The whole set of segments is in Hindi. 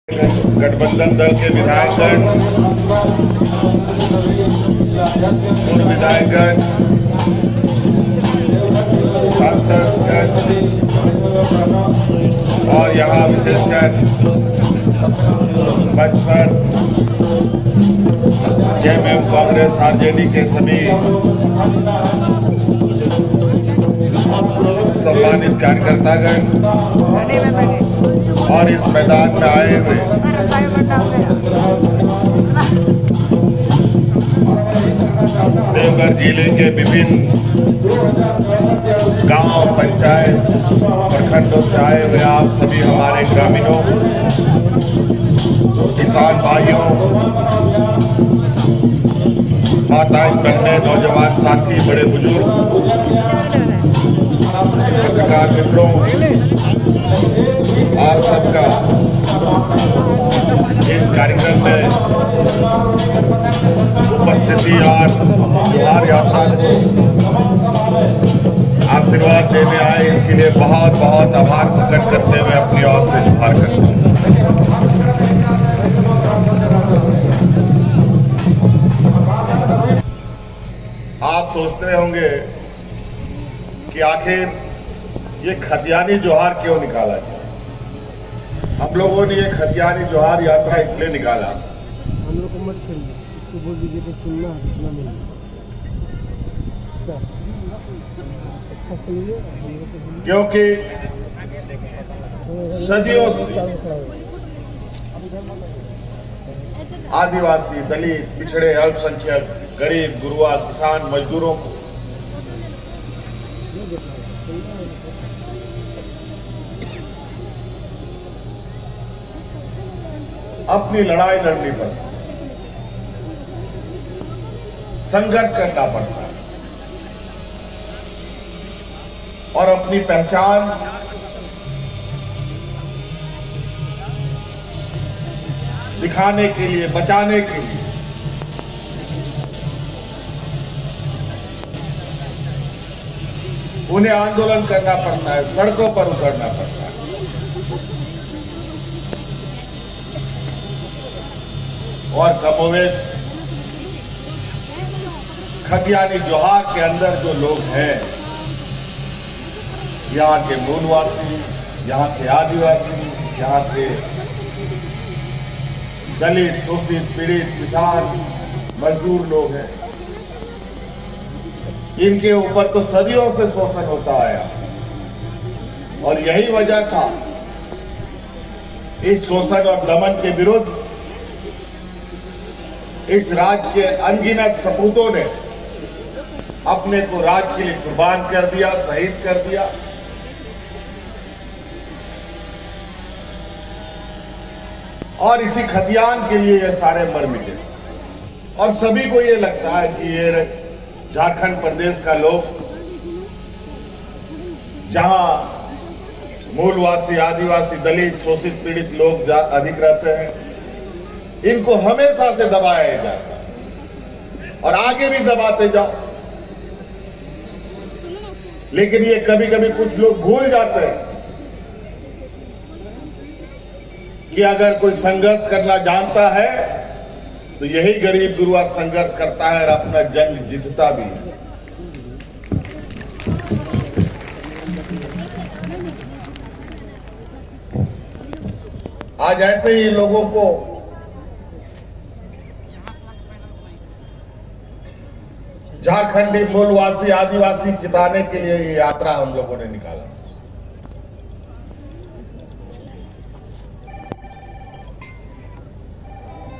गठबंधन दल के विधायकगण, पूर्व विधायकगण, सांसदगण और यहाँ विशेषकर मंच पर जेएमएम कांग्रेस आरजेडी के सभी सम्मानित कार्यकर्तागण और इस मैदान में आए हुए देवघर जिले के विभिन्न गांव, पंचायत, प्रखंडों से आए हुए आप सभी हमारे ग्रामीणों, किसान भाइयों, माताएं, बहनें, नौजवान साथी, बड़े बुजुर्ग, पत्रकार मित्रों, आप सबका इस कार्यक्रम में उपस्थिति और जोहार यात्रा को आशीर्वाद देने आए, इसके लिए बहुत बहुत आभार प्रकट करते हुए अपनी ओर से जोहार करता हूं। आप सोचते होंगे कि आखिर ये खतियानी जोहार क्यों निकाला जाए। हम लोगों ने ये खतियानी जोहार यात्रा इसलिए निकाला, हम लोग को मत सुनिए, इसको बोल दीजिए कि सुनना है, इतना नहीं। क्योंकि सदियों से आदिवासी, दलित, पिछड़े, अल्पसंख्यक, गरीब, गुरुआ, किसान, मजदूरों को अपनी लड़ाई लड़नी पड़ती है, संघर्ष करना पड़ता है और अपनी पहचान दिखाने के लिए, बचाने के लिए उन्हें आंदोलन करना पड़ता है, सड़कों पर उतरना पड़ता है। और कमोवेश खतियानी जोहार के अंदर जो लोग हैं, यहाँ के मूलवासी, यहाँ के आदिवासी, यहाँ के दलित, शोषित, पीड़ित, किसान, मजदूर लोग हैं, इनके ऊपर तो सदियों से शोषण होता आया और यही वजह था इस शोषण और दमन के विरुद्ध इस राज्य के अनगिनत सपूतों ने अपने को राज्य के लिए कुर्बान कर दिया, शहीद कर दिया। और इसी खतियान के लिए ये सारे मर मिटे। और सभी को ये लगता है कि ये झारखंड प्रदेश का लोग, जहां मूलवासी, आदिवासी, दलित, शोषित, पीड़ित लोग अधिक रहते हैं, इनको हमेशा से दबाया जाता है और आगे भी दबाते जाओ। लेकिन ये कभी कभी कुछ लोग भूल जाते हैं कि अगर कोई संघर्ष करना जानता है तो यही गरीब गुरुआ संघर्ष करता है और अपना जंग जीतता भी है। आज ऐसे ही लोगों को झारखंडी, मूलवासी, आदिवासी जिताने के लिए ये यात्रा हम लोगों ने निकाला।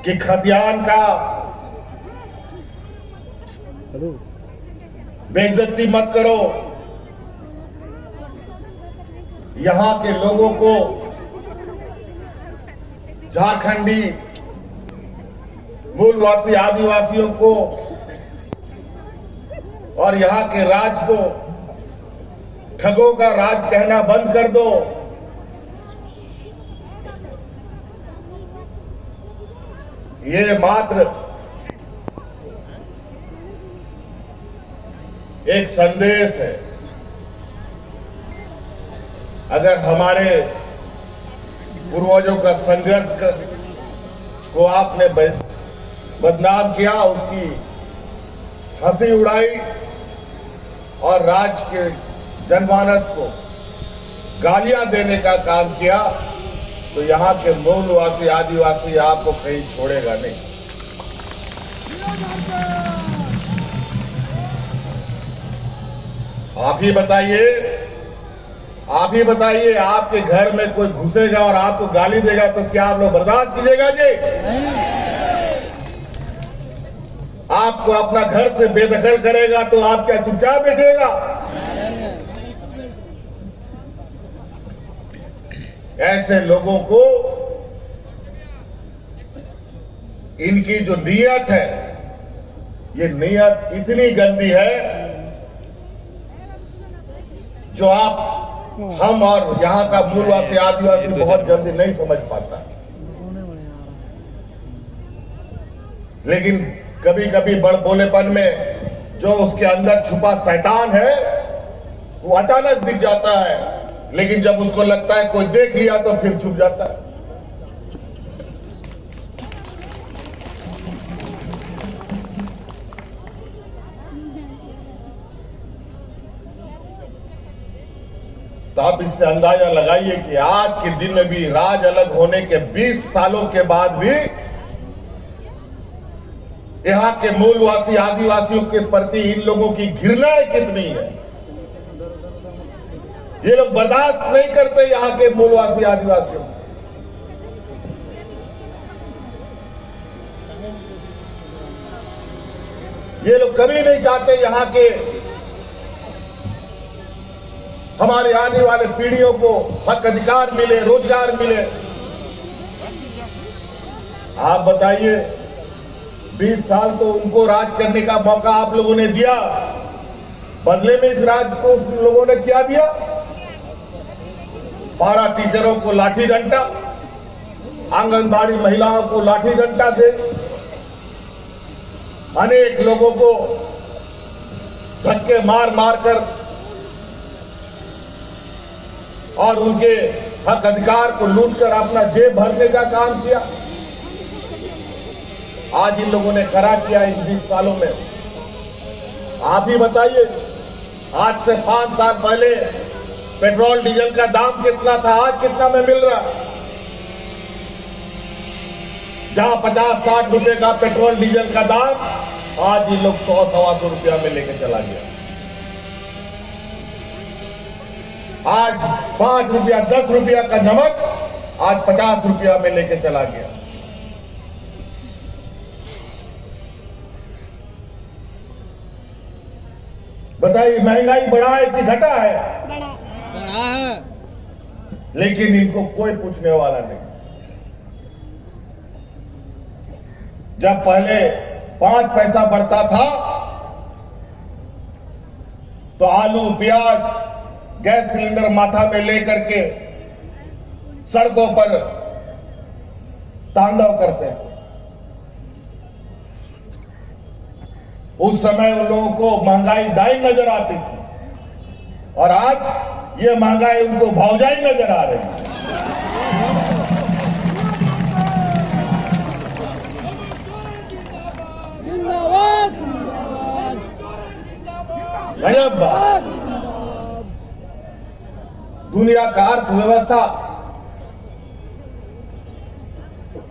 कि खतियान का बेइज्जती मत करो, यहां के लोगों को, झारखंडी, मूलवासी, आदिवासियों को और यहां के राज को ठगों का राज कहना बंद कर दो। ये मात्र एक संदेश है। अगर हमारे पूर्वजों का संघर्ष को आपने बदनाम किया, उसकी हंसी उड़ाई और राज्य के जनमानस को गालियां देने का काम किया, तो यहाँ के मूलवासी आदिवासी आपको कहीं छोड़ेगा नहीं। आप ही बताइए, आपके घर में कोई घुसेगा और आपको गाली देगा तो क्या आप लोग बर्दाश्त कीजिएगा जी? आपको अपना घर से बेदखल करेगा तो आप क्या चुपचाप बैठेगा? ऐसे लोगों को इनकी जो नीयत है, ये नीयत इतनी गंदी है जो हम और यहां का मूलवासी आदिवासी बहुत जल्दी नहीं समझ पाता। लेकिन कभी कभी बड़ बोलेपन में जो उसके अंदर छुपा शैतान है वो अचानक दिख जाता है, लेकिन जब उसको लगता है कोई देख लिया तो फिर छुप जाता है। तो आप इससे अंदाजा लगाइए कि आज के दिन में भी राज अलग होने के 20 सालों के बाद भी यहां के मूलवासी आदिवासियों के प्रति इन लोगों की घृणा कितनी है। ये लोग बर्दाश्त नहीं करते यहां के मूलवासी आदिवासियों। ये लोग कभी नहीं चाहते यहां के हमारे आने वाले पीढ़ियों को हक अधिकार मिले, रोजगार मिले। आप बताइए, 20 साल तो उनको राज करने का मौका आप लोगों ने दिया, बदले में इस राज को उन लोगों ने क्या दिया? पारा टीचरों को लाठी डंडा, आंगनबाड़ी महिलाओं को लाठी डंडा दे, अनेक लोगों को धक्के मार मार कर और उनके हक अधिकार को लूटकर अपना जेब भरने का काम किया। आज इन लोगों ने करा किया इन 20 सालों में। आप ही बताइए, आज से 5 साल पहले पेट्रोल डीजल का दाम कितना था, आज कितना में मिल रहा? जहां 50-60 रुपए का पेट्रोल डीजल का दाम, आज ये लोग 100-125 रुपया में लेके चला गया। आज 5 रुपया 10 रुपया का नमक आज 50 रुपया में लेके चला गया। बताइए, महंगाई बढ़ा है कि घटा है? बढ़ा है। लेकिन इनको कोई पूछने वाला नहीं। जब पहले 5 पैसा बढ़ता था तो आलू, प्याज, गैस सिलेंडर माथा में लेकर के सड़कों पर तांडव करते थे। उस समय उन लोगों को महंगाई दाई नजर आती थी और आज ये महंगाई उनको भौजाई नजर आ रही है। गजब बात। दुनिया का अर्थव्यवस्था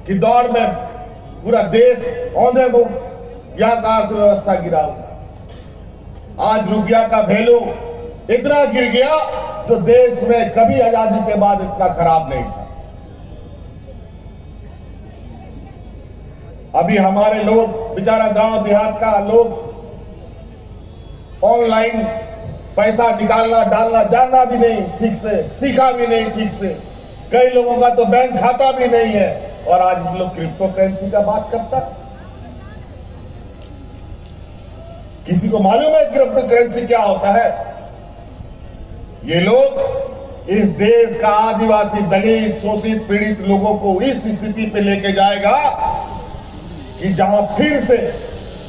की दौड़ में पूरा देश औंधे मुंह यहां का अर्थव्यवस्था गिरा हुआ। आज रुपया का वैल्यू इतना गिर गया जो देश में कभी आजादी के बाद इतना खराब नहीं था। अभी हमारे लोग बेचारा गांव देहात का लोग ऑनलाइन पैसा निकालना डालना जानना भी नहीं ठीक से, सीखा भी नहीं ठीक से। कई लोगों का तो बैंक खाता भी नहीं है और आज लोग क्रिप्टो करेंसी का बात करता है। किसी को मालूम है क्रिप्टो करेंसी क्या होता है? ये लोग इस देश का आदिवासी, दलित, शोषित, पीड़ित लोगों को इस स्थिति पे लेके जाएगा कि जहां फिर से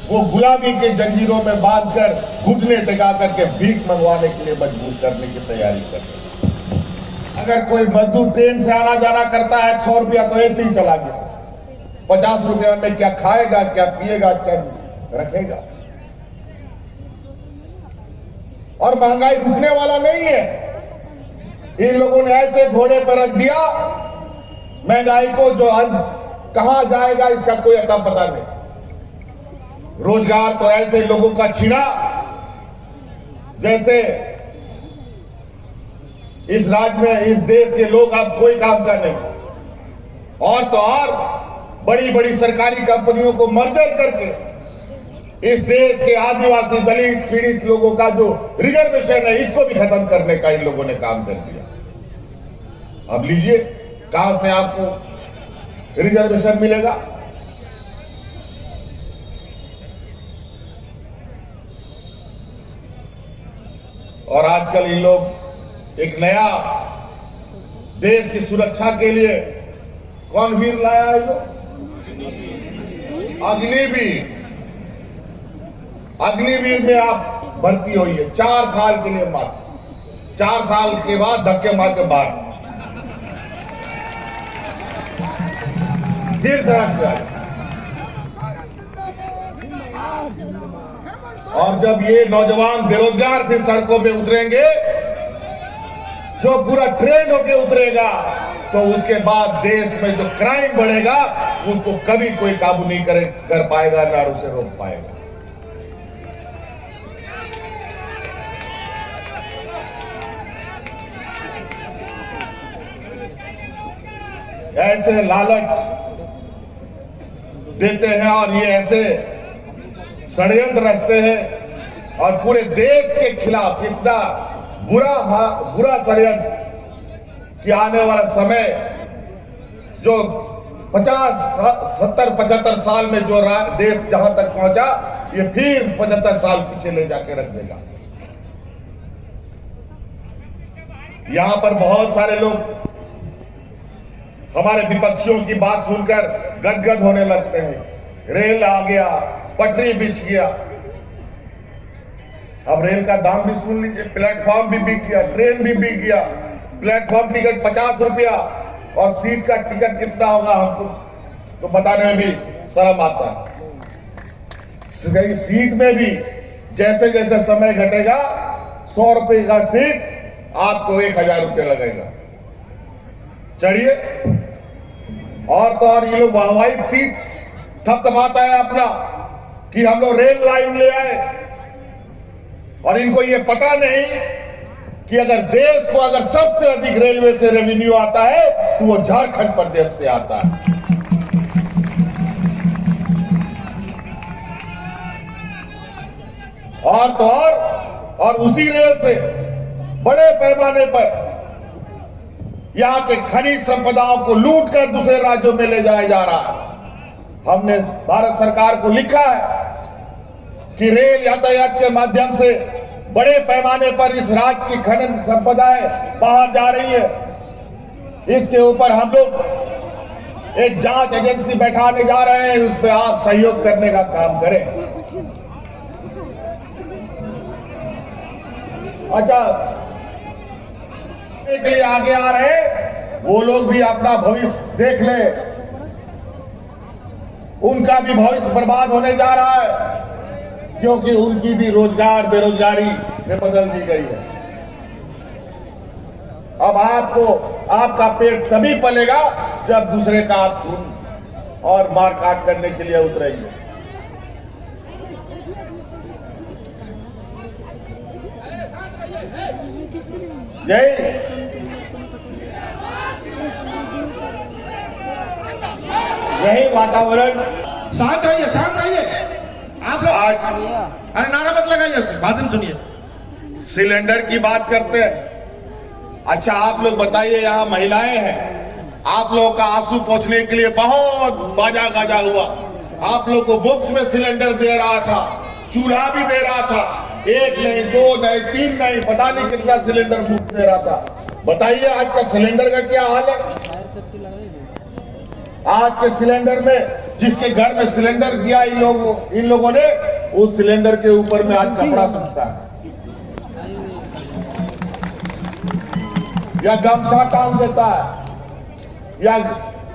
वो गुलामी के जंजीरों में बांधकर घुटने टिका करके भीख मंगवाने के लिए मजबूर करने की तैयारी कर रहे हैं। अगर कोई मजदूर ट्रेन से आना जाना करता है 100 रुपया तो ऐसे ही चला गया, 50 रुपया में क्या खाएगा, क्या पिएगा, क्या रखेगा। और महंगाई रुकने वाला नहीं है। इन लोगों ने ऐसे घोड़े पर रख दिया महंगाई को, जो कहां जाएगा इसका कोई अता पता नहीं। रोजगार तो ऐसे लोगों का छीना जैसे इस राज्य में, इस देश के लोग अब कोई काम का नहीं। और तो और बड़ी बड़ी सरकारी कंपनियों को मर्जर करके इस देश के आदिवासी, दलित, पीड़ित लोगों का जो रिजर्वेशन है इसको भी खत्म करने का इन लोगों ने काम कर दिया। अब लीजिए, कहां से आपको रिजर्वेशन मिलेगा? और आजकल इन लोग एक नया देश की सुरक्षा के लिए कौन वीर लाया है? लोग अग्निवीर में आप भर्ती हुई है 4 साल के लिए मात्र। 4 साल के बाद धक्के मार के बाहर फिर सड़क पे आए। और जब ये नौजवान बेरोजगार फिर सड़कों पे उतरेंगे, जो पूरा ट्रेंड होके उतरेगा, तो उसके बाद देश में जो क्राइम बढ़ेगा उसको कभी कोई काबू नहीं कर पाएगा, ना उसे रोक पाएगा। ऐसे लालच देते हैं और ये ऐसे षड्यंत्र रचते हैं और पूरे देश के खिलाफ इतना बुरा षड्यंत्र कि आने वाला समय जो 50, 70, 75 साल में जो देश जहां तक पहुंचा, ये फिर 75 साल पीछे ले जाके रख देगा। यहां पर बहुत सारे लोग हमारे विपक्षियों की बात सुनकर गदगद होने लगते हैं। रेल आ गया, पटरी बिछ गया। अब रेल का दाम भी सुन लीजिए, प्लेटफॉर्म भी बिक गया, ट्रेन भी बिक गया। प्लेटफॉर्म टिकट 50 रुपया और सीट का टिकट कितना होगा हमको तो बताने में भी शर्म आता है। सीट में भी जैसे जैसे समय घटेगा 100 रुपए का सीट आपको 1000 रुपया लगेगा। चढ़िए। और तो और ये लोग वाहवाही पीठ थपथपाता है अपना कि हम लोग रेल लाइन ले आए, और इनको ये पता नहीं कि अगर देश को अगर सबसे अधिक रेलवे से रेवेन्यू आता है तो वो झारखंड प्रदेश से आता है। और तो और उसी रेल से बड़े पैमाने पर यहां के खनिज संपदाओं को लूट कर दूसरे राज्यों में ले जाया जा रहा है। हमने भारत सरकार को लिखा है कि रेल यातायात के माध्यम से बड़े पैमाने पर इस राज्य की खनन संपदाएं बाहर जा रही है। इसके ऊपर हम लोग एक जांच एजेंसी बैठाने जा रहे हैं, उस पर आप सहयोग करने का काम करें। अच्छा, के लिए आगे आ रहे वो लोग भी अपना भविष्य देख ले, उनका भी भविष्य बर्बाद होने जा रहा है, क्योंकि उनकी भी रोजगार बेरोजगारी में बदल दी गई है। अब आपका पेट तभी पलेगा जब दूसरे का आप खून और मारकाट करने के लिए उतरेंगे। यही वातावरण। शांत रहिए, शांत रहिए आप लोग। आज अरे नारा मत लगाइए, भाषण सुनिए। सिलेंडर की बात करते हैं। अच्छा, आप लोग बताइए, यहाँ महिलाएं हैं, आप लोगों का आंसू पोंछने के लिए बहुत बाजा गाजा हुआ। आप लोग को मुफ्त में सिलेंडर दे रहा था, चूल्हा भी दे रहा था, 1 नहीं, 2 नहीं, 3 नहीं, पता नहीं कितना सिलेंडर मुफ्त दे रहा था। बताइए आज का सिलेंडर का क्या हाल है? आज के सिलेंडर में, जिसके घर में सिलेंडर दिया इन लोगों ने, उस सिलेंडर के ऊपर में आज कपड़ा सूखता है। या गमछा टांग देता है या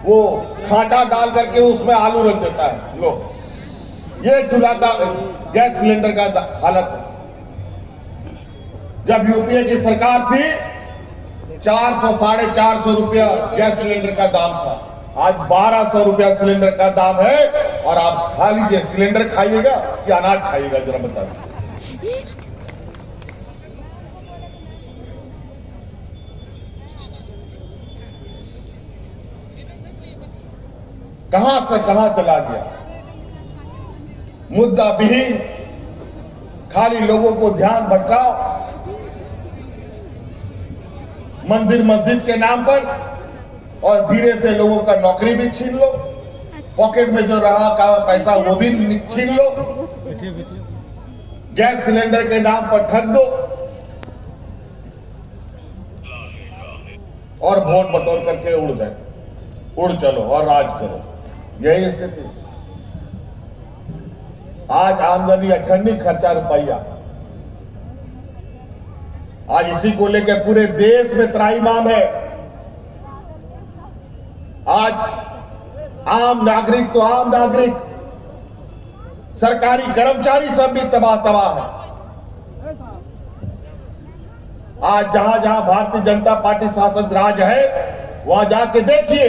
वो खाटा डाल करके उसमें आलू रख देता है। लो, ये चूल्हा का गैस सिलेंडर का हालत है। जब यूपीए की सरकार थी 400 450 रुपया गैस सिलेंडर का दाम था, आज 1200 रुपया सिलेंडर का दाम है। और आप खा लीजिए, सिलेंडर खाइएगा कि अनाज खाइएगा, जरा बताइए। कहां से कहां चला गया, मुद्दा विहीन, खाली लोगों को ध्यान भटकाओ, मंदिर मस्जिद के नाम पर, और धीरे से लोगों का नौकरी भी छीन लो, पॉकेट में जो रहा का पैसा वो भी छीन लो, गैस सिलेंडर के नाम पर ठग दो और वोट बटोर करके उड़ चलो और राज करो। यही स्थिति। आज आमदनी 98, खर्चा रुपया। आज इसी को लेकर पूरे देश में त्राहिमाम है। आज आम नागरिक तो आम नागरिक, सरकारी कर्मचारी सब भी तबाह है। आज जहां जहां भारतीय जनता पार्टी शासन राज है, वहां जाके देखिए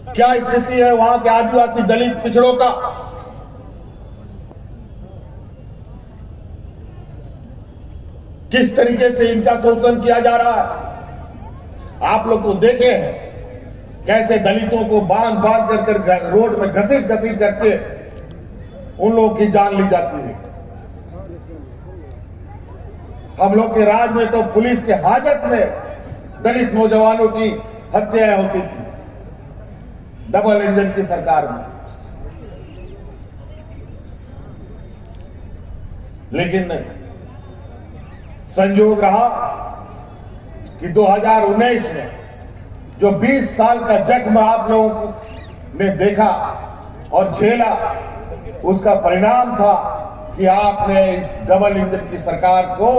क्या स्थिति है वहां के आदिवासी दलित पिछड़ों का। किस तरीके से इनका शोषण किया जा रहा है। आप लोग तो देखे हैं कैसे दलितों को बांध कर रोड में घसीट करके उन लोगों की जान ली जाती है। हम लोग के राज में तो पुलिस के हाजत में दलित नौजवानों की हत्याएं होती थी, डबल इंजन की सरकार में। लेकिन संयोग रहा कि 2019 में जो 20 साल का जख्म आप लोगों ने देखा और झेला, उसका परिणाम था कि आपने इस डबल इंजन की सरकार को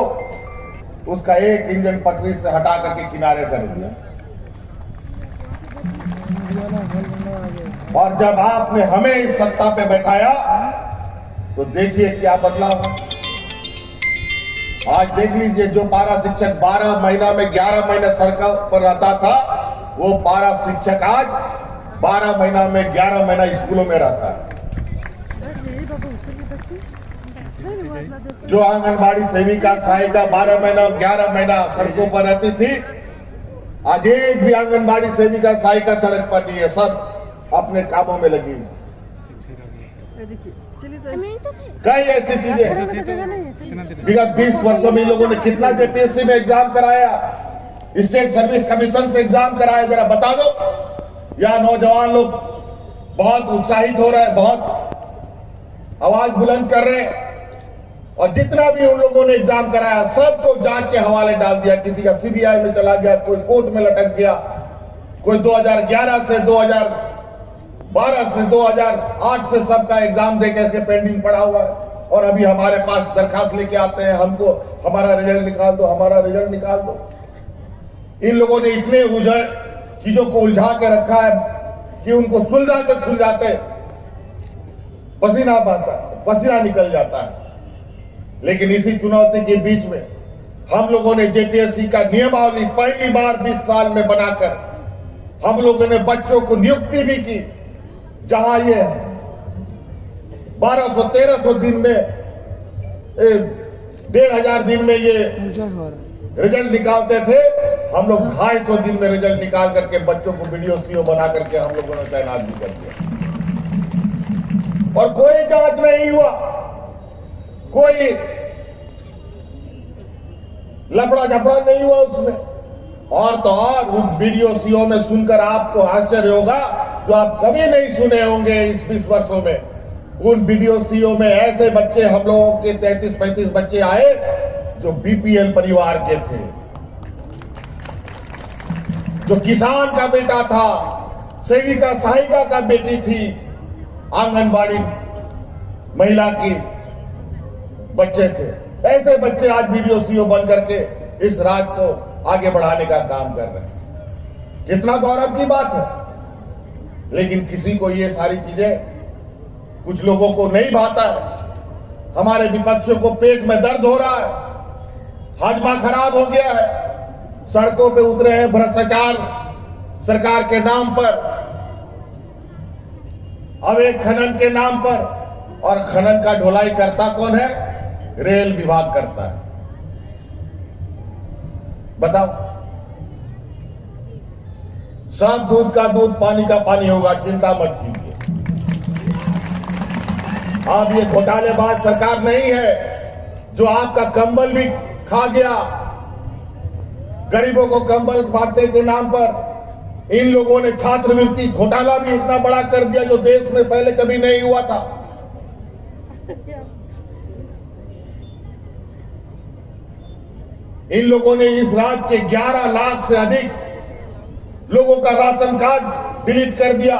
उसका एक इंजन पटरी से हटा करके किनारे कर दिया। और जब आपने हमें इस सत्ता पे बैठाया तो देखिए क्या बदलाव है। आज देख लीजिए, जो पारा शिक्षक 12 महीना में 11 महीने सड़कों पर रहता था, वो पारा शिक्षक आज 12 महीना में 11 महीना स्कूलों में रहता है। जो आंगनबाड़ी सेविका सहायिका 12 महीना 11 महीना सड़कों पर रहती थी, आज एक भी आंगनबाड़ी सेविका सहायिका सड़क पर नहीं है, सब अपने कामों में लगी है। कई ऐसी चीजें विगत 20 वर्षों में लोगों ने कितना जेपीएससी में एग्जाम कराया, स्टेट सर्विस कमीशन से एग्जाम कराया, जरा बता दो। या नौजवान लोग बहुत उत्साहित हो रहे हैं, बहुत आवाज बुलंद कर रहे हैं, और जितना भी उन लोगों ने एग्जाम कराया सबको जांच के हवाले डाल दिया। किसी का सीबीआई में चला गया, कोई कोर्ट में लटक गया, कोई 2011 से 2012 से 2008 से सबका एग्जाम दे करके पेंडिंग पड़ा हुआ है। और अभी हमारे पास दरखास्त लेके आते हैं, हमको हमारा रिजल्ट निकाल दो, हमारा रिजल्ट निकाल दो। इन लोगों ने इतने चीजों को उलझा के रखा है कि उनको सुलझाते पसीना निकल जाता है। लेकिन इसी चुनौती के बीच में हम लोगों ने जेपीएससी का नियमावली पहली बार 20 साल में बनाकर हम लोगों ने बच्चों को नियुक्ति भी की, जहां ये 1200-1300 दिन में 1500 दिन में ये रिजल्ट निकालते थे, हम लोग 250 दिन में रिजल्ट निकाल करके बच्चों को वीडियो सीओ बना करके हम लोगों ने तैनात भी कर दिया। और कोई जांच नहीं हुआ, कोई लफड़ा झपड़ा नहीं हुआ उसमें। और तो और उन वीडियो सीओ में सुनकर आपको आश्चर्य होगा, जो आप कभी नहीं सुने होंगे इस 20 वर्षों में। उन वीडियो सीओ में ऐसे बच्चे, हम लोगों के 33-35 बच्चे आए जो बीपीएल परिवार के थे, जो किसान का बेटा था, सेविका सहायिका का बेटी थी, आंगनबाड़ी महिला की बच्चे थे। ऐसे बच्चे आज वीडियो सीओ बन करके इस राज्य को आगे बढ़ाने का काम कर रहे हैं। कितना गौरव की बात है। लेकिन किसी को ये सारी चीजें, कुछ लोगों को नहीं भाता है। हमारे विपक्षियों को पेट में दर्द हो रहा है, हाजमा खराब हो गया है, सड़कों पे उतरे हैं भ्रष्टाचार सरकार के नाम पर, अवैध खनन के नाम पर। और खनन का ढुलाई करता कौन है? रेल विभाग करता है। बताओ, सब दूध का दूध पानी का पानी होगा, चिंता मत कीजिए। अब ये घोटालेबाज सरकार नहीं है जो आपका कंबल भी खा गया, गरीबों को कंबल बांटने के नाम पर। इन लोगों ने छात्रवृत्ति घोटाला भी इतना बड़ा कर दिया जो देश में पहले कभी नहीं हुआ था। इन लोगों ने इस राज्य के 11 लाख से अधिक लोगों का राशन कार्ड डिलीट कर दिया।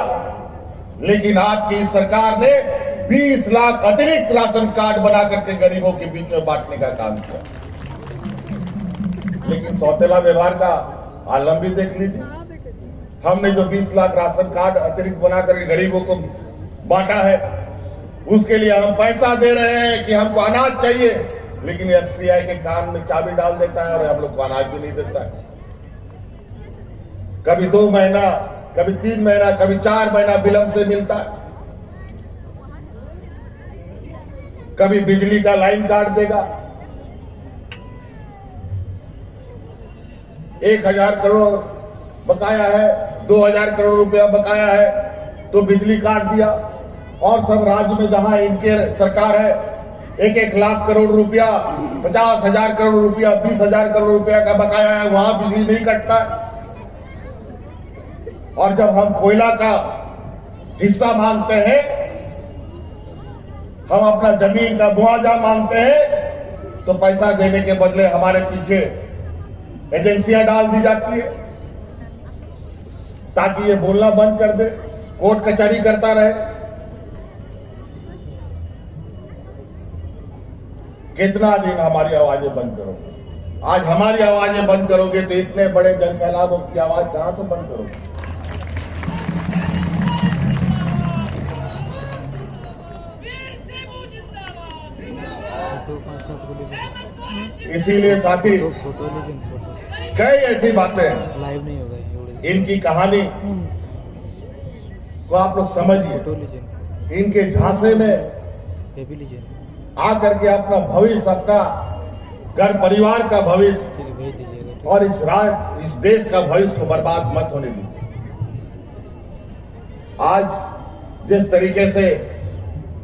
लेकिन आपकी इस सरकार ने 20 लाख अतिरिक्त राशन कार्ड बना करके गरीबों के बीच में बांटने का काम किया। लेकिन सौतेला व्यवहार का आलम भी देख लीजिए। हमने जो 20 लाख राशन कार्ड अतिरिक्त बना करके गरीबों को बांटा है, उसके लिए हम पैसा दे रहे हैं कि हमको अनाज चाहिए, लेकिन एफसीआई के कान में चाबी डाल देता है और हम लोग को अनाज भी नहीं देता है। कभी 2 महीना, कभी 3 महीना, कभी 4 महीना विलंब से मिलता है। कभी बिजली का लाइन काट देगा। 1000 करोड़ बकाया है, 2000 करोड़ रुपया बकाया है, तो बिजली काट दिया। और सब राज्य में जहां इनके सरकार है, 1-1 लाख करोड़ रुपया, 50,000 करोड़ रुपया, 20,000 करोड़ रुपया का बकाया है, वहां बिजली नहीं कटता। और जब हम कोयला का हिस्सा मांगते हैं, हम अपना जमीन का मुआवजा मांगते हैं, तो पैसा देने के बदले हमारे पीछे एजेंसियां डाल दी जाती है ताकि ये बोलना बंद कर दे, कोर्ट कचहरी करता रहे। कितना दिन हमारी आवाजें बंद करोगे? आज हमारी आवाजें बंद करोगे तो इतने बड़े जनसैलाबों की आवाज कहां से बंद करोगे? इसीलिए साथी, कई ऐसी बातें लाइव नहीं होगा, इनकी कहानी को आप लोग समझिए। इनके झांसे में आकर के अपना भविष्य, अपना घर परिवार का भविष्य और इस राज्य, इस देश का भविष्य को बर्बाद मत होने दीजिए। आज जिस तरीके से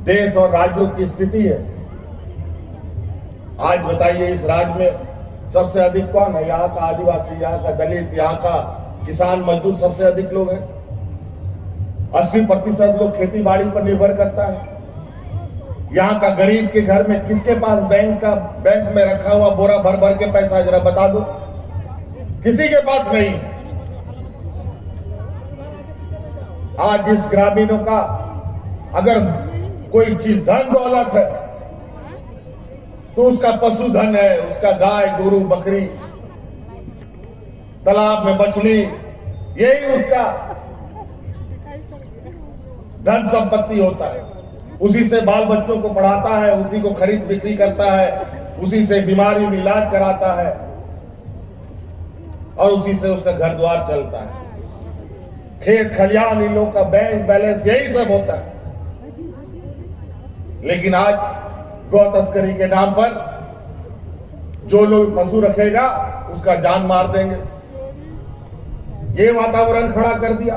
देश और राज्यों की स्थिति है, आज बताइए इस राज्य में सबसे अधिक कौन है? यहाँ का आदिवासी, यहाँ का दलित, यहाँ का किसान मजदूर सबसे अधिक लोग हैं। 80% लोग खेती बाड़ी पर निर्भर करता है। यहाँ का गरीब के घर में किसके पास बैंक में रखा हुआ बोरा भर भर के पैसा है? जरा बता दो। किसी के पास नहीं है। आज इस ग्रामीणों का अगर कोई चीज धन दौलत है तो उसका पशुधन है, उसका गाय गोरू बकरी, तालाब में मछली, यही उसका धन संपत्ति होता है। उसी से बाल बच्चों को पढ़ाता है, उसी को खरीद बिक्री करता है, उसी से बीमारी में इलाज कराता है और उसी से उसका घर द्वार चलता है। खेत खलियान, इन लोगों का बैंक बैलेंस, यही सब होता है। लेकिन आज गौ तस्करी के नाम पर जो लोग पशु रखेगा उसका जान मार देंगे। ये वातावरण खड़ा कर दिया।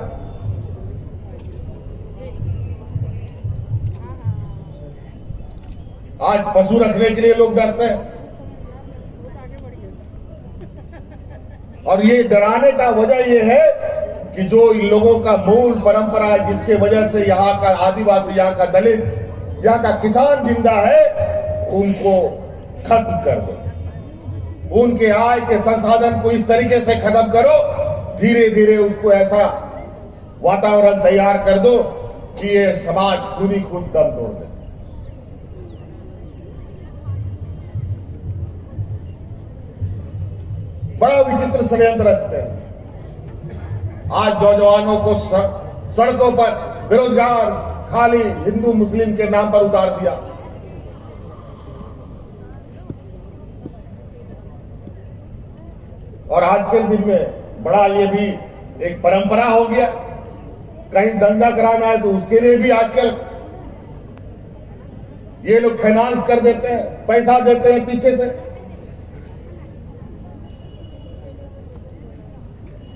आज पशु रखने के लिए लोग डरते हैं। और ये डराने का वजह ये है कि जो इन लोगों का मूल परंपरा है, जिसके वजह से यहाँ का आदिवासी, यहाँ का दलित, यहाँ का किसान जिंदा है, उनको खत्म कर दो। उनके आय के संसाधन को इस तरीके से खत्म करो, धीरे धीरे उसको ऐसा वातावरण तैयार कर दो कि ये समाज खुद ही खुद दम तोड़ दे। बड़ा विचित्र षड्यंत्र रचते हैं। आज नौजवानों को सड़कों पर बेरोजगार खाली हिंदू मुस्लिम के नाम पर उतार दिया। और आज के दिन में बड़ा ये भी एक परंपरा हो गया, कहीं दंगा कराना है तो उसके लिए भी आजकल ये लोग फाइनेंस कर देते हैं, पैसा देते हैं पीछे से,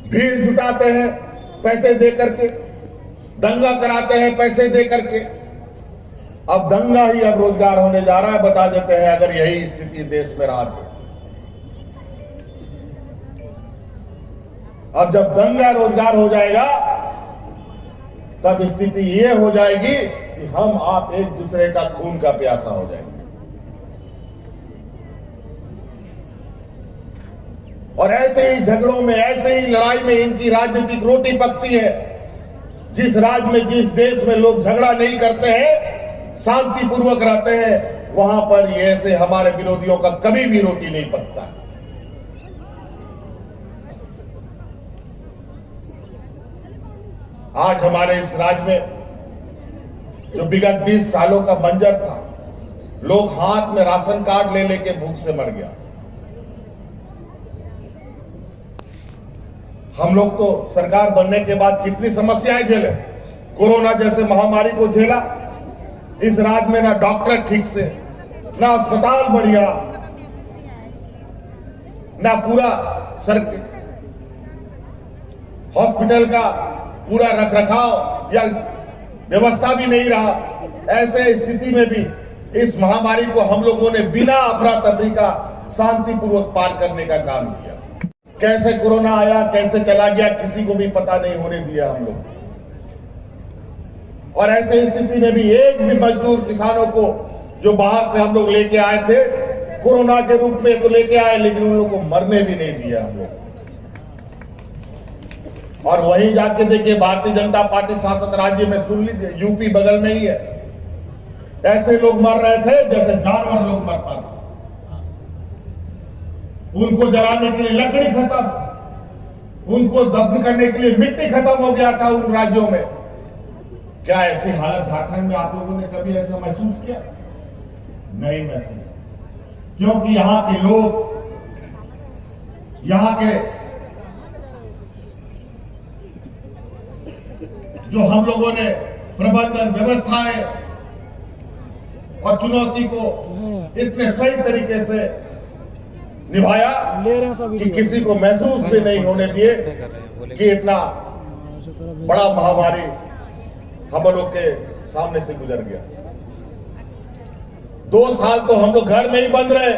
भीड़ जुटाते हैं पैसे दे करके, दंगा कराते हैं पैसे दे करके। अब दंगा ही अब रोजगार होने जा रहा है, बता देते हैं अगर यही स्थिति देश में रहा तो। अब जब दंगा रोजगार हो जाएगा तब स्थिति ये हो जाएगी कि हम आप एक दूसरे का खून का प्यासा हो जाएंगे। और ऐसे ही झगड़ों में, ऐसे ही लड़ाई में इनकी राजनीतिक रोटी पकती है। जिस राज्य में, जिस देश में लोग झगड़ा नहीं करते हैं, शांतिपूर्वक रहते हैं, वहां पर ये ऐसे हमारे विरोधियों का कभी भी रोटी नहीं पकता। आज हमारे इस राज्य में जो विगत 20 सालों का मंजर था, लोग हाथ में राशन कार्ड ले लेके भूख से मर गया। हम लोग तो सरकार बनने के बाद कितनी समस्याएं झेले, कोरोना जैसे महामारी को झेला। इस राज्य में ना डॉक्टर ठीक से, ना अस्पताल बढ़िया, ना पूरा हॉस्पिटल का पूरा रखरखाव या व्यवस्था भी नहीं रहा। ऐसे स्थिति में भी इस महामारी को हम लोगों ने बिना अफरा तफरी का शांतिपूर्वक पार करने का काम किया। कैसे कोरोना आया, कैसे चला गया, किसी को भी पता नहीं होने दिया हम लोग। और ऐसे स्थिति में भी एक भी मजदूर किसानों को जो बाहर से हम लोग लेके आए थे, कोरोना के रूप में तो लेके आए, लेकिन उन लोगों को मरने भी नहीं दिया हम लोग। और वहीं जाके देखिए, भारतीय जनता पार्टी शासित राज्य में, सुन लीजिए, यूपी बगल में ही है, ऐसे लोग मर रहे थे जैसे जानवर लोग मरता था। उनको जलाने के लिए लकड़ी खत्म, उनको दफन करने के लिए मिट्टी खत्म हो गया था उन राज्यों में। क्या ऐसी हालत झारखंड में आप लोगों ने कभी ऐसा महसूस किया? नहीं महसूस, क्योंकि यहां के लोग, यहां के जो हम लोगों ने प्रबंधन व्यवस्थाएं और चुनौती को इतने सही तरीके से निभाया कि किसी को महसूस भी नहीं होने दिए कि इतना बड़ा महामारी हम लोग के सामने से गुजर गया। 2 साल तो हम लोग घर में ही बंद रहे,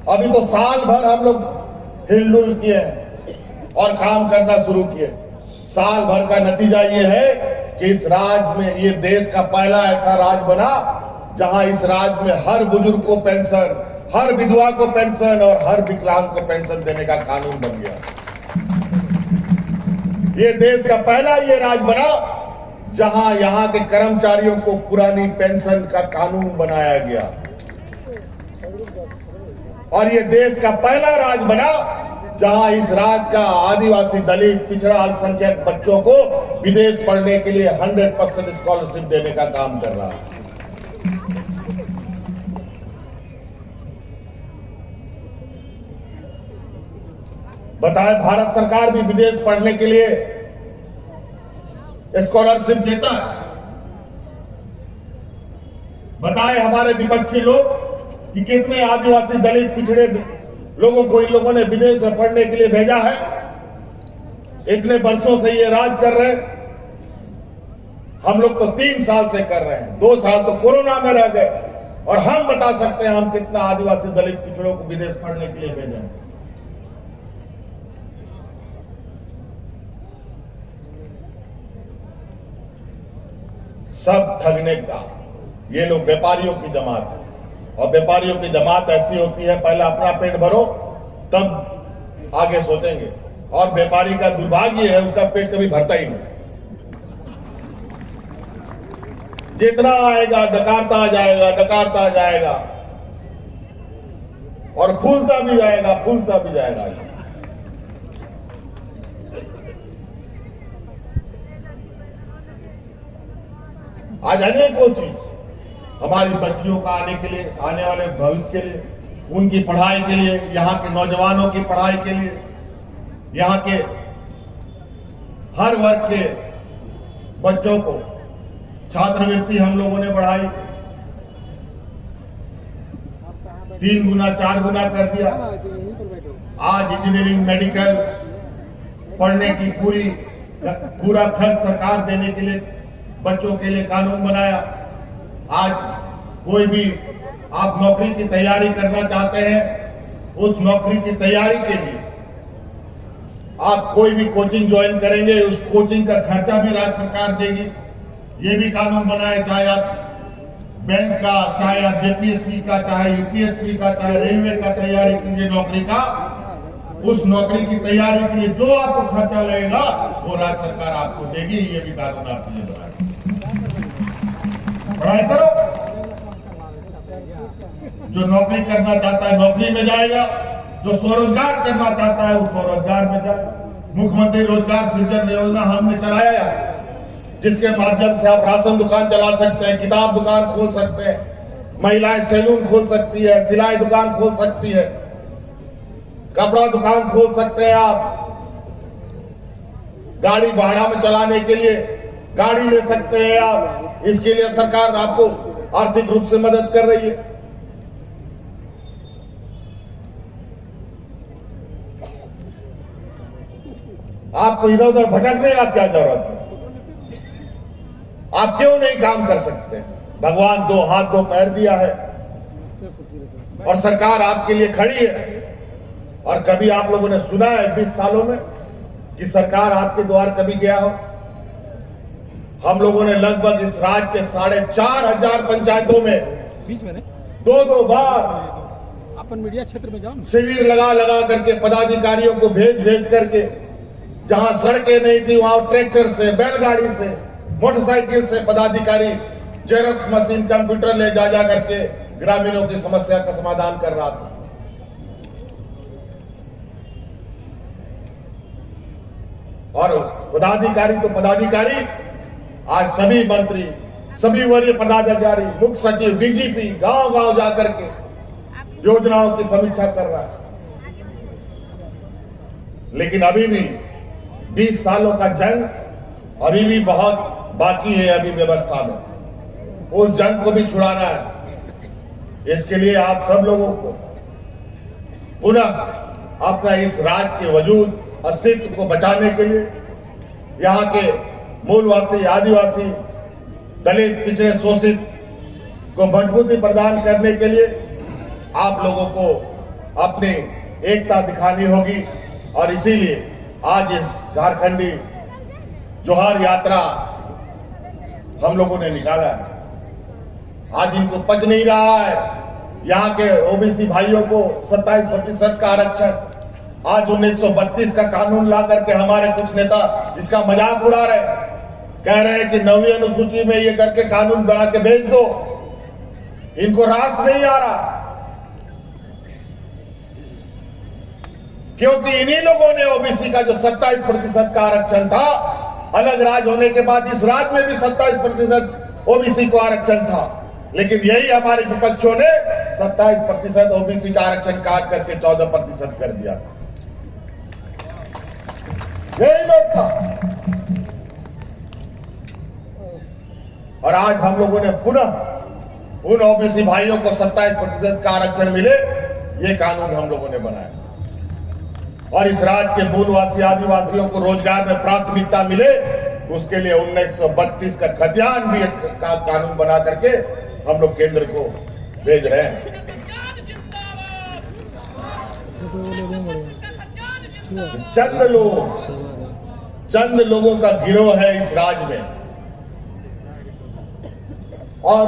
अभी तो साल भर हम लोग हिलडुल किए और काम करना शुरू किए। साल भर का नतीजा ये है कि इस राज्य में, ये देश का पहला ऐसा राज्य बना जहां इस राज्य में हर बुजुर्ग को पेंशन, हर विधवा को पेंशन और हर विकलांग को पेंशन देने का कानून बन गया। ये देश का पहला ये राज्य बना जहां यहां के कर्मचारियों को पुरानी पेंशन का कानून बनाया गया। और ये देश का पहला राज्य बना जहां इस राज्य का आदिवासी, दलित, पिछड़ा, अल्पसंख्यक बच्चों को विदेश पढ़ने के लिए 100% स्कॉलरशिप देने का काम कर रहा है। बताए, भारत सरकार भी विदेश पढ़ने के लिए स्कॉलरशिप देता है। बताए हमारे विपक्षी लोग कि कितने आदिवासी, दलित, पिछड़े लोगों को इन लोगों ने विदेश में पढ़ने के लिए भेजा है। इतने वर्षों से ये राज कर रहे हैं, हम लोग तो 3 साल से कर रहे हैं, 2 साल तो कोरोना में रह गए। और हम बता सकते हैं हम कितना आदिवासी, दलित, पिछड़ों को विदेश पढ़ने के लिए भेजे हैं। सब ठगने का, ये लोग व्यापारियों की जमात है। और व्यापारियों की जमात ऐसी होती है, पहले अपना पेट भरो तब आगे सोचेंगे। और व्यापारी का दुर्भाग्य है, उसका पेट कभी भरता ही नहीं। जितना आएगा डकारता जाएगा, डकारता जाएगा और फूलता भी जाएगा, फूलता भी जाएगा। आज अनेकों चीज हमारी बच्चियों का आने के लिए, आने वाले भविष्य के लिए, उनकी पढ़ाई के लिए, यहाँ के नौजवानों की पढ़ाई के लिए, यहाँ के हर वर्ग के बच्चों को छात्रवृत्ति हम लोगों ने बढ़ाई, 3 गुना 4 गुना कर दिया। आज इंजीनियरिंग, मेडिकल पढ़ने की पूरा खर्च सरकार देने के लिए बच्चों के लिए कानून बनाया। आज कोई भी आप नौकरी की तैयारी करना चाहते हैं, उस नौकरी की तैयारी के लिए आप कोई भी कोचिंग ज्वाइन करेंगे, उस कोचिंग का खर्चा भी राज्य सरकार देगी। ये भी कानून बनाए, चाहे आप बैंक का, चाहे आप जेपीएससी का, चाहे यूपीएससी का, चाहे रेलवे का तैयारी कीजिए नौकरी का, उस नौकरी की तैयारी के लिए जो आपको खर्चा लगेगा वो राज्य सरकार आपको देगी। ये भी कानून आपके लिए बनाए। पढ़ाई करो, जो नौकरी करना चाहता है नौकरी में जाएगा, जो स्वरोजगार करना चाहता है वो स्वरोजगार में जाए। मुख्यमंत्री रोजगार सृजन योजना हमने चलाया, जिसके माध्यम से आप राशन दुकान चला सकते हैं, किताब दुकान खोल सकते हैं, महिलाएं सैलून खोल सकती है, सिलाई दुकान खोल सकती है, कपड़ा दुकान खोल सकते हैं, आप गाड़ी भाड़ा में चलाने के लिए गाड़ी ले सकते हैं आप। इसके लिए सरकार आपको आर्थिक रूप से मदद कर रही है। आपको इधर उधर भटकने का क्या जरूरत है? आप क्यों नहीं काम कर सकते? भगवान 2 हाथ 2 पैर दिया है और सरकार आपके लिए खड़ी है। और कभी आप लोगों ने सुना है 20 सालों में कि सरकार आपके द्वार कभी गया हो? हम लोगों ने लगभग इस राज्य के 4,500 पंचायतों में 2-2 बार अपन मीडिया क्षेत्र में जाओ, शिविर लगा करके पदाधिकारियों को भेज करके, जहां सड़कें नहीं थी वहां ट्रैक्टर से, बैलगाड़ी से, मोटरसाइकिल से पदाधिकारी जेरोक्स मशीन, कंप्यूटर ले जा करके ग्रामीणों की समस्या का समाधान कर रहा था। और पदाधिकारी तो पदाधिकारी, आज सभी मंत्री, सभी वरीय पदाधिकारी, मुख्य सचिव, डीजीपी गांव-गांव जाकर के योजनाओं की समीक्षा कर रहा है। लेकिन अभी भी 20 सालों का जंग अभी भी बहुत बाकी है। अभी व्यवस्था में उस जंग को भी छुड़ाना है। इसके लिए आप सब लोगों को पुनः अपना इस राज्य के वजूद, अस्तित्व को बचाने के लिए, यहाँ के मूलवासी, आदिवासी, दलित, पिछड़े, शोषित को मजबूती प्रदान करने के लिए आप लोगों को अपनी एकता दिखानी होगी। और इसीलिए आज इस झारखंडी जोहार यात्रा हम लोगों ने निकाला है। आज इनको पच नहीं रहा है यहाँ के ओबीसी भाइयों को 27% का आरक्षण। आज 1932 का कानून ला करके हमारे कुछ नेता इसका मजाक उड़ा रहे, कह रहे हैं कि 9वीं अनुसूची में ये करके कानून बना के भेज दो। इनको रास नहीं आ रहा, क्योंकि इन्हीं लोगों ने ओबीसी का जो 27% का आरक्षण था, अलग राज्य होने के बाद इस राज्य में भी 27% ओबीसी को आरक्षण था। लेकिन यही हमारे विपक्षों ने 27% ओबीसी का आरक्षण काट करके 14% कर दिया था। यही लोग था। और आज हम लोगों ने पुनः उन ओबीसी भाइयों को 27% का आरक्षण मिले, ये कानून हम लोगों ने बनाया। और इस राज्य के मूलवासी, आदिवासियों को रोजगार में प्राथमिकता मिले, उसके लिए 1932 का खतियान भी का कानून बना करके हम लोग केंद्र को भेज रहे हैं। चंद लोगों का गिरोह है इस राज्य में, और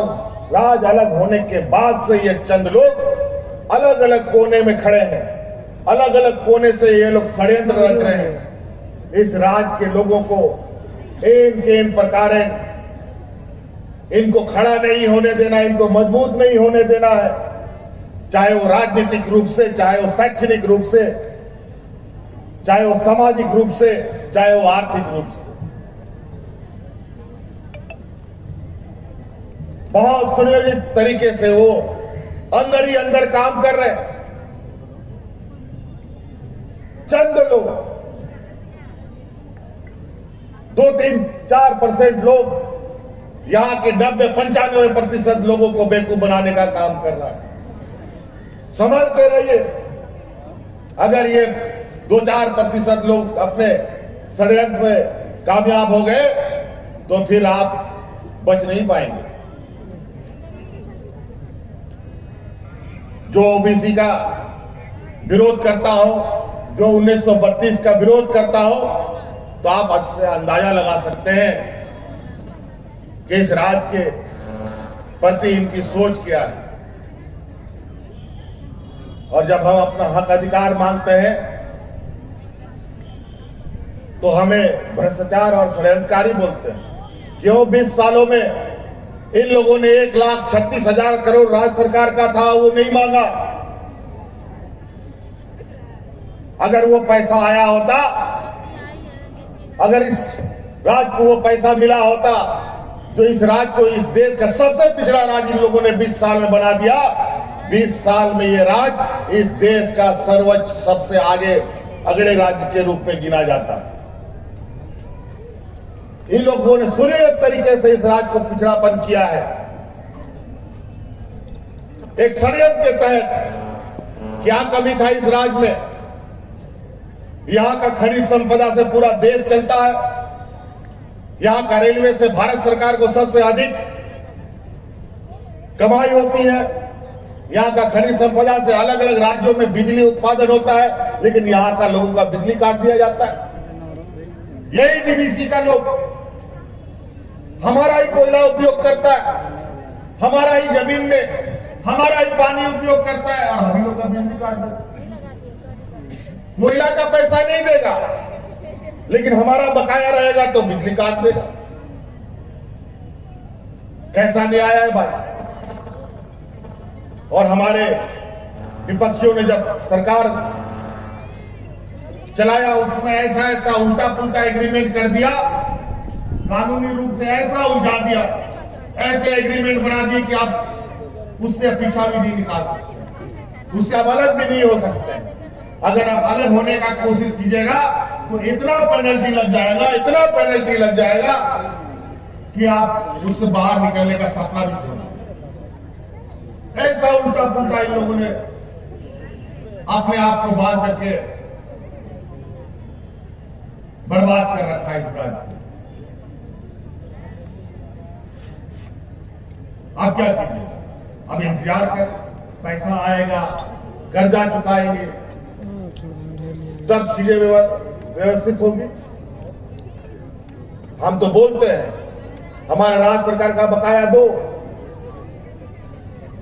राज्य अलग होने के बाद से ये चंद लोग अलग अलग कोने में खड़े हैं। अलग अलग कोने से ये लोग षड्यंत्र रच रहे हैं। इस राज्य के लोगों को इन प्रकार इनको खड़ा नहीं होने देना, इनको मजबूत नहीं होने देना है, चाहे वो राजनीतिक रूप से, चाहे वो शैक्षणिक रूप से, चाहे वो सामाजिक रूप से, चाहे वो आर्थिक रूप से। बहुत सुनियोजित तरीके से वो अंदर ही अंदर काम कर रहे हैं। चंद लोग 2-3-4% लोग यहां के 90-95% लोगों को बेवकूफ बनाने का काम कर रहा है। समझते रहिए, अगर ये 2-4% लोग अपने षड्यंत्र में कामयाब हो गए तो फिर आप बच नहीं पाएंगे। जो ओबीसी का विरोध करता हो, जो 1932 का विरोध करता हो, तो आप इससे अंदाजा लगा सकते हैं कि इस राज्य के प्रति इनकी सोच क्या है। और जब हम अपना हक अधिकार मांगते हैं तो हमें भ्रष्टाचार और षड्यंत्रकारी बोलते हैं। क्यों 20 सालों में इन लोगों ने 1,36,000 करोड़ राज्य सरकार का था, वो नहीं मांगा। अगर वो पैसा आया होता, अगर इस राज्य को वो पैसा मिला होता जो इस राज्य को, इस देश का सबसे पिछड़ा राज्य इन लोगों ने 20 साल में बना दिया, 20 साल में ये राज्य इस देश का सर्वोच्च, सबसे आगे अगले राज्य के रूप में गिना जाता। इन लोगों ने सुनियोजित तरीके से इस राज्य को पिछड़ापन किया है। एक षड्यंत्र के तहत क्या कमी था इस राज्य में? यहां का खनिज संपदा से पूरा देश चलता है। यहां का रेलवे से भारत सरकार को सबसे अधिक कमाई होती है। यहां का खनिज संपदा से अलग अलग राज्यों में बिजली उत्पादन होता है, लेकिन यहां का लोगों का बिजली काट दिया जाता है। यही डीवीसी का लोग हमारा ही कोयला उपयोग करता है, हमारा ही जमीन में हमारा ही पानी उपयोग करता है और हम लोग का बिजली काट देता है। कोयला का पैसा नहीं देगा, लेकिन हमारा बकाया रहेगा तो बिजली काट देगा। कैसा न्याय है भाई? और हमारे विपक्षियों ने जब सरकार चलाया उसमें ऐसा ऐसा उल्टा पुल्टा एग्रीमेंट कर दिया, कानूनी रूप से ऐसा उलझा दिया, ऐसे एग्रीमेंट बना दिए कि आप उससे पीछा भी नहीं निकाल सकते, उससे आप अलग भी नहीं हो सकते। अगर आप अलग होने का कोशिश कीजिएगा तो इतना पेनल्टी लग जाएगा, इतना पेनल्टी लग जाएगा कि आप उससे बाहर निकलने का सपना भी छोड़ देंगे। ऐसा उल्टा पुल्टा इन लोगों ने अपने आप को बांध करके बर्बाद कर रखा है इस राज्य को। आप क्या कीजिएगा? अब इंतजार कर, पैसा आएगा, कर्जा चुकाएंगे, तब चीजें व्यवस्थित होगी। हम तो बोलते हैं हमारा राज्य सरकार का बकाया दो,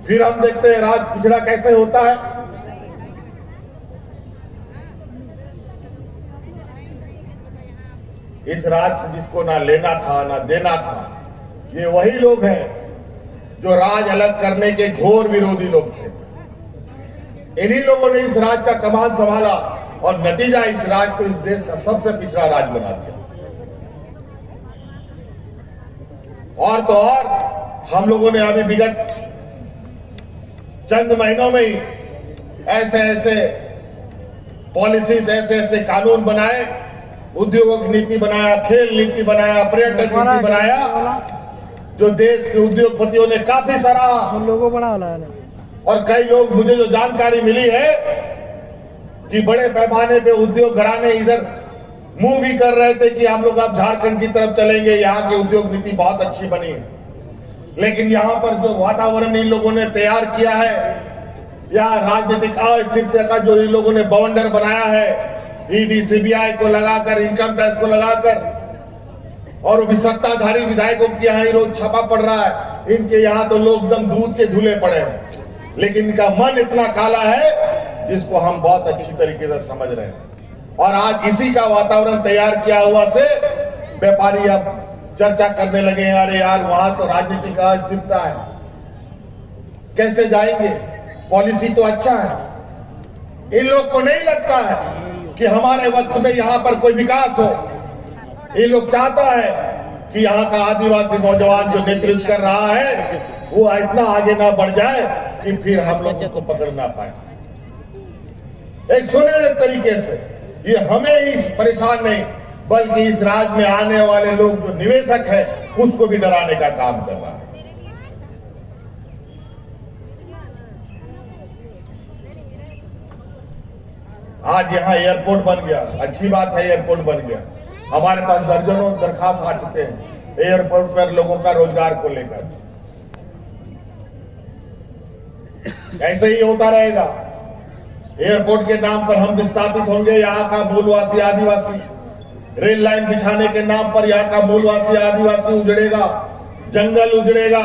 फिर हम देखते हैं राज्य पिछड़ा कैसे होता है। इस राज्य से जिसको ना लेना था ना देना था, ये वही लोग हैं जो राज अलग करने के घोर विरोधी लोग थे। इन्हीं लोगों ने इस राज्य का कमान संभाला और नतीजा इस राज्य को, इस देश का सबसे पिछड़ा राज्य बना दिया। और तो और हम लोगों ने अभी विगत चंद महीनों में ही ऐसे ऐसे पॉलिसीज, ऐसे ऐसे कानून बनाए, उद्योग नीति बनाया, खेल नीति बनाया, पर्यटन नीति बनाया, जो देश के उद्योगपतियों ने काफी सराहा। लोगों बड़ा वाला है। और कई लोग, मुझे जो जानकारी मिली है कि बड़े पैमाने पे उद्योग घराने इधर मुंह भी कर रहे थे कि हम लोग अब झारखंड की तरफ चलेंगे, यहाँ की उद्योग नीति बहुत अच्छी बनी है। लेकिन यहाँ पर जो वातावरण इन लोगों ने तैयार किया है, यहाँ राजनीतिक अस्थिरता का जो इन लोगों ने बवंडर बनाया है, ईडी सीबीआई को लगाकर, इनकम टैक्स को लगाकर, और भी सत्ताधारी विधायकों के यहाँ ही रोज छापा पड़ रहा है। इनके यहाँ तो लोग एकदम दूध के धुले पड़े हैं, लेकिन इनका मन इतना काला है जिसको हम बहुत अच्छी तरीके से समझ रहे हैं। और आज इसी का वातावरण तैयार किया हुआ से व्यापारी अब चर्चा करने लगे हैं, अरे यार वहां तो राजनीति का अस्थिरता है, कैसे जाएंगे, पॉलिसी तो अच्छा है। इन लोग को नहीं लगता है कि हमारे वक्त में यहाँ पर कोई विकास हो। ये लोग चाहता है कि यहाँ का आदिवासी नौजवान जो नेतृत्व कर रहा है वो इतना आगे ना बढ़ जाए कि फिर हम लोग उसको पकड़ ना पाए। एक सुनिश्चित तरीके से ये हमें ही परेशान नहीं, बल्कि इस राज्य में आने वाले लोग जो निवेशक है उसको भी डराने का काम कर रहा है। आज यहाँ एयरपोर्ट बन गया, अच्छी बात है, एयरपोर्ट बन गया। हमारे पास दर्जनों दरखास्त आ चुके हैं एयरपोर्ट पर लोगों का रोजगार को लेकर। ऐसे ही होता रहेगा। एयरपोर्ट के नाम पर हम विस्थापित होंगे, यहाँ का मूलवासी आदिवासी। रेल लाइन बिछाने के नाम पर यहाँ का मूलवासी आदिवासी उजड़ेगा, जंगल उजड़ेगा,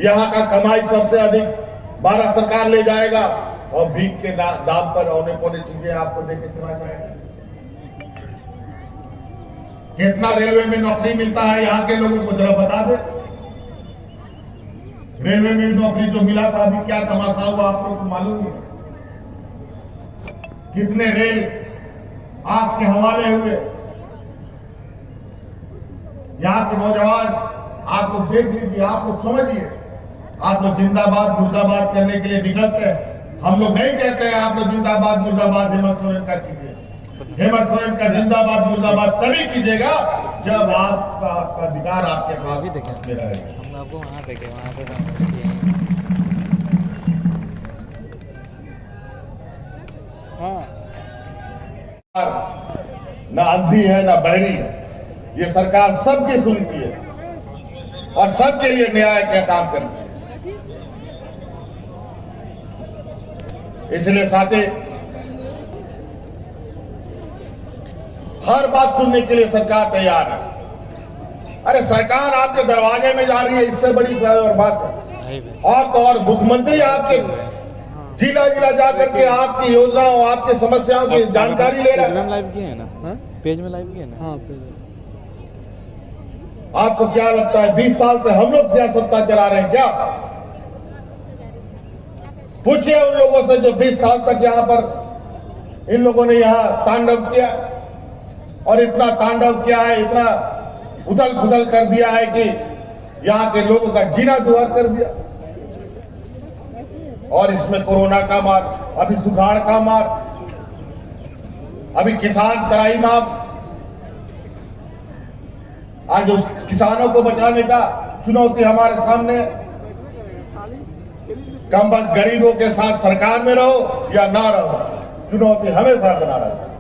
यहाँ का कमाई सबसे अधिक भारत सरकार ले जाएगा और भीख के दाम पर औने पौने चीजें आपको देके चला जाएगा। कितना रेलवे में नौकरी मिलता है यहाँ के लोगों को जरा बता दे। रेलवे में नौकरी जो मिला था, अभी क्या तमाशा हुआ आप लोगों को मालूम है? कितने रेल आपके हवाले हुए। यहाँ के नौजवान आप लोग देख लीजिए, आप लोग समझिए, आप लोग जिंदाबाद मुर्दाबाद करने के लिए निकलते हैं। हम लोग नहीं कहते हैं आप लोग जिंदाबाद मुर्दाबाद हेमंत सोरेन का कीजिए। हेमंत सोरेन का जिंदाबाद मुर्दाबाद तभी कीजिएगा जब आपका अधिकार आपके पास रहेगा। हम आपको वहाँ देखे, वहाँ पे ना अंधी है ना बहरी है, ये सरकार सबकी सुनती है और सबके लिए न्याय का काम करती है। इसलिए साथी, हर बात सुनने के लिए सरकार तैयार है। अरे सरकार आपके दरवाजे में जा रही है, इससे बड़ी बात है। और तो और मुख्यमंत्री आपके जिला जिला जाकर के आपकी योजनाओं, आपकी समस्याओं की जानकारी ले रहा है। लाइव किए है ना, पेज में लाइव किए है ना। हाँ पेज। आपको क्या लगता है 20 साल से हम लोग क्या सत्ता चला रहे हैं क्या? पूछिए उन लोगों से जो 20 साल तक यहां पर इन लोगों ने यहां तांडव किया, और इतना तांडव किया है, इतना उथल पुथल कर दिया है कि यहां के लोगों का जीना दुआर कर दिया। और इसमें कोरोना का मार, अभी सुखाड़ का मार, अभी किसान तराई मार। आज उस किसानों को बचाने का चुनौती हमारे सामने है। कम वक्त गरीबों के साथ सरकार में रहो या ना रहो, चुनौती हमेशा बना रहता है।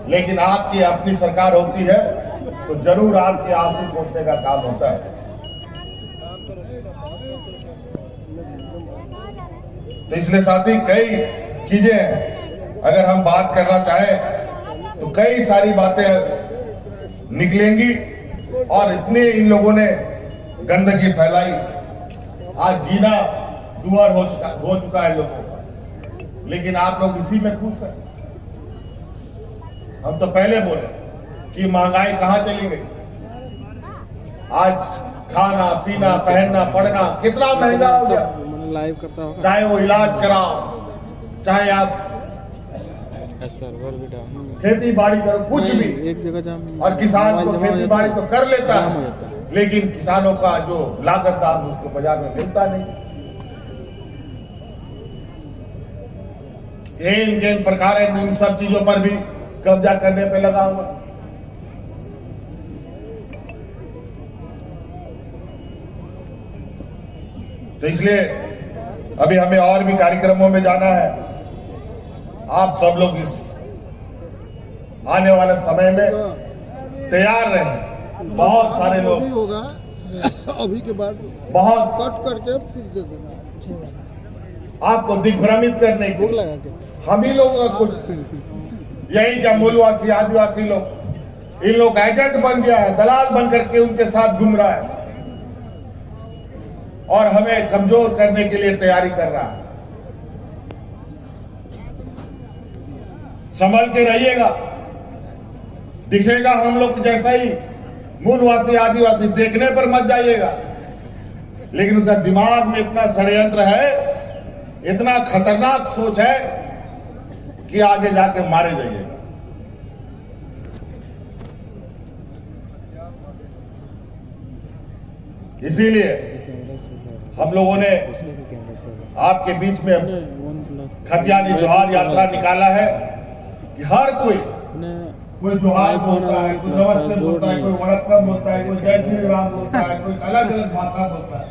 लेकिन आपकी अपनी सरकार होती है तो जरूर आपके आंसू पोंछने का काम होता है। तो इसलिए साथी, कई चीजें हैं, अगर हम बात करना चाहें तो कई सारी बातें निकलेंगी। और इतने इन लोगों ने गंदगी फैलाई, आज जीना दुआर हो चुका है लोगों का। लेकिन आप लोग इसी में खुश हैं। हम तो पहले बोले कि महंगाई कहां चली गई। आज खाना पीना पहनना पढ़ना कितना महंगा हो गया। लाइव करता होगा, चाहे वो इलाज कराओ, चाहे आप सर्वर भी डाउन, खेती बाड़ी करो, कुछ भी। एक जगह जाम। और किसान को खेती बाड़ी तो कर लेता है, लेकिन किसानों का जो लागत दाम उसको बाजार में मिलता नहीं। इन प्रकार इन सब चीजों पर भी कब्जा करने पे लगा हुआ। तो इसलिए अभी हमें और भी कार्यक्रमों में जाना है। आप सब लोग इस आने वाले समय में तैयार रहें। बहुत सारे लोग होगा अभी के बाद बहुत कट करके फिर दे देना आपको दिग्भ्रमित करने को लगा के। हम ही लोग कुछ यही का मूलवासी आदिवासी लोग, इन लोग एजेंट बन गया है, दलाल बन करके उनके साथ घूम रहा है और हमें कमजोर करने के लिए तैयारी कर रहा है। संभल के रहिएगा। दिखेगा हम लोग जैसा ही मूलवासी आदिवासी, देखने पर मत जाइएगा, लेकिन उसका दिमाग में इतना षड्यंत्र है, इतना खतरनाक सोच है कि आगे जाके मारे जाइएगा। इसीलिए हम लोगों ने आपके बीच में खतियानी जोहार यात्रा निकाला है कि हर कोई जोहार बोलता है, कोई नमस्ते बोलता है, कोई वणक्कम बोलता है, कोई जय श्री राम बोलता है, कोई अलग अलग भाषा बोलता है।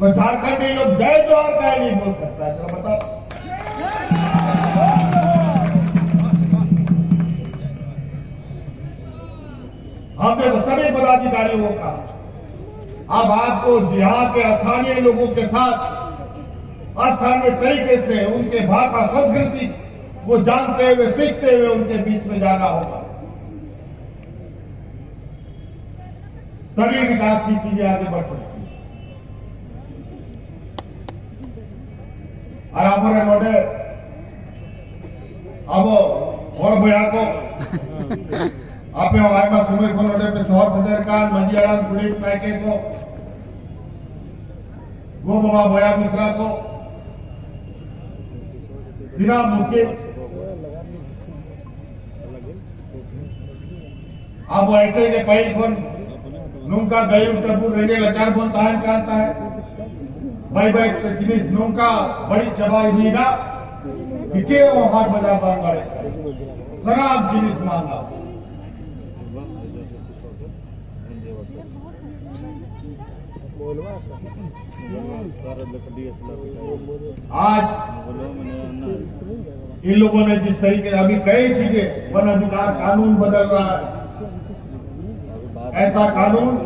तो झारखंडी लोग जय जोहार का नहीं बोल सकता है, तो बताओ। हमने तो सभी पदाधिकारियों को कहा अब आपको जिहाद के स्थानीय लोगों के साथ स्थानीय तरीके से उनके भाषा संस्कृति को जानते हुए सीखते हुए उनके बीच में जाना होगा, तभी विकास की चीजें आगे बढ़ सकती है। और हमारे नोटे अब और भैया को आप में सुबह को नोटे पे शहर सदर का मंजियाराम पुलिस नायके को गो बाबा भैया मिश्रा को बिना मुश्किल अब ऐसे के पहले फोन नूका गयु टबू रेगे लचार फोन तान कांता है भाई भाई जिनिस नूका बड़ी चबाई दीगा किचे वो हाथ बजा बांगा शराब जिनिस मांगा आज इन लोगों ने जिस तरीके अभी कई चीजें वन अधिकार कानून बदल रहा है, ऐसा कानून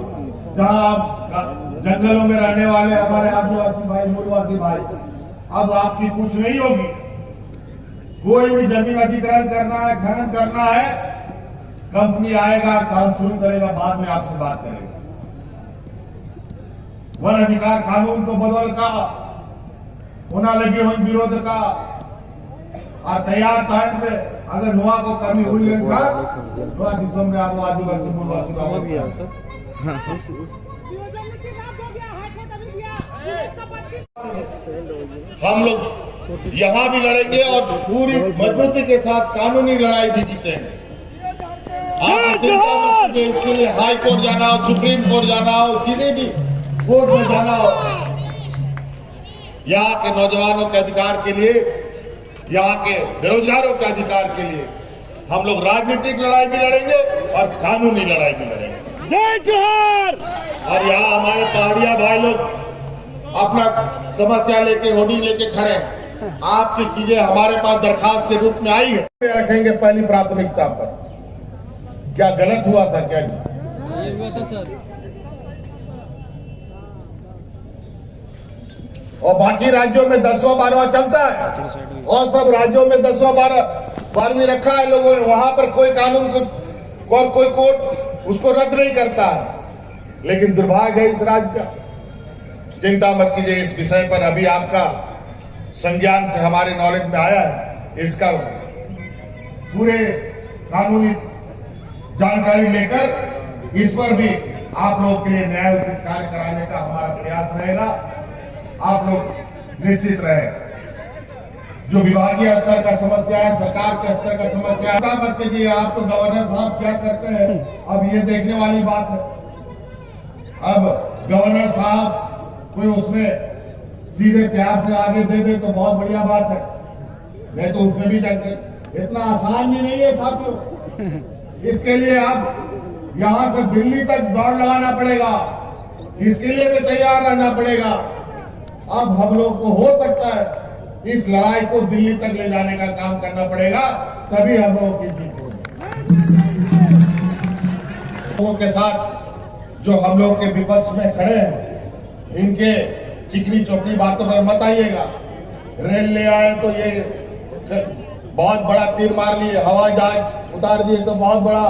जहां आप जंगलों में रहने वाले हमारे आदिवासी भाई मूलवासी भाई अब आपकी कुछ नहीं होगी। कोई भी जमीन अधिग्रहण करना है, खनन करना है, कंपनी आएगा, काम शुरू करेगा, बाद में आपसे बात करेगा। वन अधिकार कानून को बदल का होना लगी हो विरोध का और तैयार टाइम पे अगर नुआ को कमी हुई है नुआ दिसंबर में आपको आदिवासी मूलवासी हम लोग यहाँ भी लड़ेंगे और पूरी मजबूती के साथ कानूनी लड़ाई भी जीतेंगे। आप चिंता मत कीजिए, इसके लिए हाई कोर्ट जाना हो, सुप्रीम कोर्ट जाना हो, किसी भी कोर्ट में जाना हो, यहाँ के नौजवानों के अधिकार के लिए, यहाँ के बेरोजगारों के अधिकार के लिए हम लोग राजनीतिक लड़ाई भी लड़ेंगे और कानूनी लड़ाई भी लड़ेंगे। जय जोहार। और यहाँ हमारे पहाड़िया भाई लोग अपना समस्या लेके होर्डिंग लेके खड़े हैं। आपकी चीजें हमारे पास दरखास्त के रूप में आई है, रखेंगे पहली प्राथमिकता पर। क्या गलत हुआ था क्या? सर और बाकी राज्यों में 10वां 12वां चलता है और सब राज्यों में 10वां 12वीं रखा है लोगों ने, वहां पर कोई कानून को और कोई कोर्ट उसको रद्द नहीं करता है। लेकिन दुर्भाग्य है इस राज्य का। चिंता मत कीजिए, इस विषय पर अभी आपका संज्ञान से हमारे नॉलेज में आया है, इसका पूरे कानूनी जानकारी लेकर इस पर भी आप लोग के लिए न्याय उचित कार्य कराने का हमारा प्रयास रहेगा। आप लोग निश्चित रहे, जो विभागीय स्तर का समस्या है, सरकार के स्तर का समस्या है, मत कीजिए। आप तो गवर्नर साहब क्या करते हैं अब ये देखने वाली बात है। अब गवर्नर साहब कोई उसमें सीधे प्यार से आगे दे दे तो बहुत बढ़िया बात है, नहीं तो उसमें भी जाकर इतना आसान भी नहीं है साथियों। इसके लिए अब यहां से दिल्ली तक दौड़ लगाना पड़ेगा, इसके लिए भी तैयार रहना पड़ेगा। अब हम लोग को हो सकता है इस लड़ाई को दिल्ली तक ले जाने का काम करना पड़ेगा, तभी हम लोगों की जीत होगी। लोगों के साथ जो हम लोग के विपक्ष में खड़े हैं, इनके चिकनी चौकनी बातों पर मत आइएगा। रेल ले आए तो ये बहुत बड़ा तीर मार लिए, हवाई जहाज उतार दिए तो बहुत बड़ा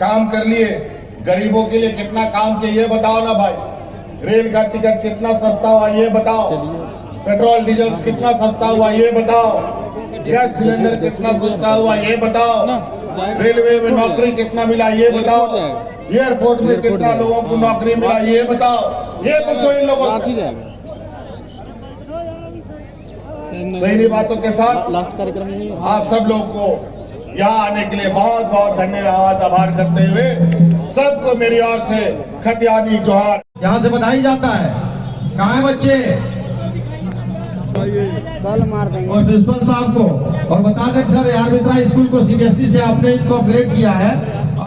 काम कर लिए। गरीबों के लिए कितना काम किया ये बताओ ना भाई। रेल का टिकट कितना सस्ता हुआ ये बताओ, पेट्रोल डीजल कितना सस्ता हुआ ये बताओ, गैस सिलेंडर कितना सस्ता हुआ ये बताओ, रेलवे में नौकरी कितना मिला ये बताओ, एयरपोर्ट में कितना लोगों को नौकरी मिला ये बताओ। ये पूछो इन लोगों से। पहली बातों के साथ लास्ट कार्यक्रम आप सब लोग को यहाँ आने के लिए बहुत बहुत धन्यवाद आभार करते हुए सबको मेरी ओर से खतियानी जोहार। यहाँ से बधाई जाता है। कहाँ है बच्चे कल मार देंगे। और प्रिंसिपल साहब को और बता दें सर यार मित्रा स्कूल को सीबीएसई से आपने इनको अपग्रेड किया है